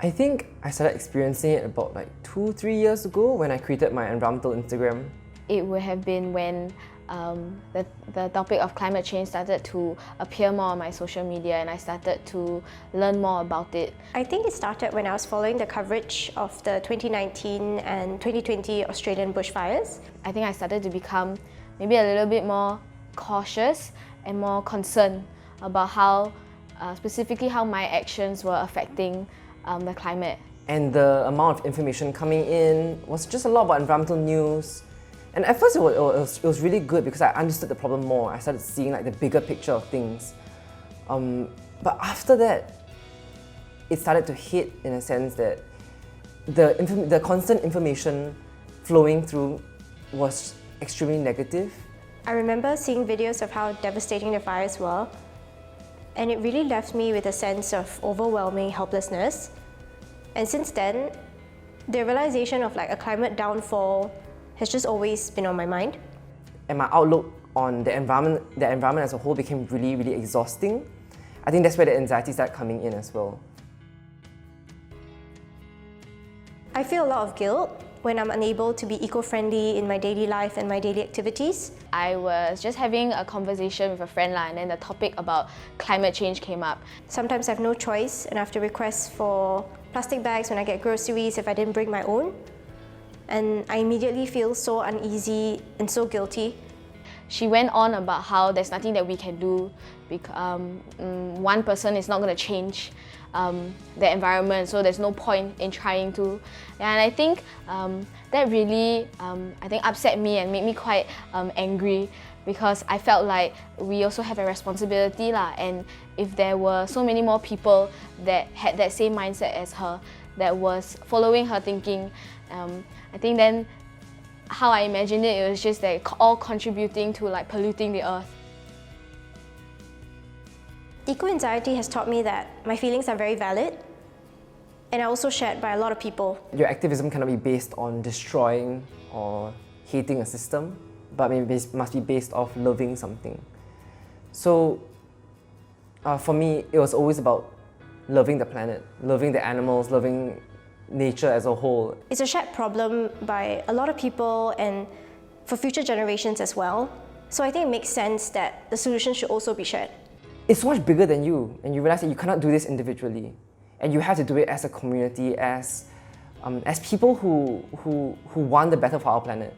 I think I started experiencing it about like 2-3 years ago when I created my environmental Instagram. It would have been when the topic of climate change started to appear more on my social media and I started to learn more about it. I think it started when I was following the coverage of the 2019 and 2020 Australian bushfires. I think I started to become maybe a little bit more cautious and more concerned about how, specifically how my actions were affecting the climate. And the amount of information coming in was just a lot about environmental news. And at first it was really good because I understood the problem more. I started seeing like the bigger picture of things. But after that, it started to hit in a sense that the constant information flowing through was extremely negative. I remember seeing videos of how devastating the fires were, and it really left me with a sense of overwhelming helplessness. And since then, the realization of like a climate downfall has just always been on my mind. And my outlook on the environment as a whole became really, really exhausting. I think that's where the anxiety started coming in as well. I feel a lot of guilt when I'm unable to be eco-friendly in my daily life and my daily activities. I was just having a conversation with a friend and then the topic about climate change came up. Sometimes I have no choice and I have to request for plastic bags when I get groceries if I didn't bring my own. And I immediately feel so uneasy and so guilty. She went on about how there's nothing that we can do because one person is not going to change the environment, so there's no point in trying to. And I think that really I think upset me and made me quite angry because I felt like we also have a responsibility lah. And if there were so many more people that had that same mindset as her, that was following her thinking, I think then how I imagined it, it was just like all contributing to like polluting the earth. Eco-anxiety has taught me that my feelings are very valid and are also shared by a lot of people. Your activism cannot be based on destroying or hating a system, but it must be based off loving something. So for me, it was always about loving the planet, loving the animals, loving nature as a whole. It's a shared problem by a lot of people and for future generations as well. So I think it makes sense that the solution should also be shared. It's so much bigger than you, and you realize that you cannot do this individually. And you have to do it as a community, as people who want the better for our planet.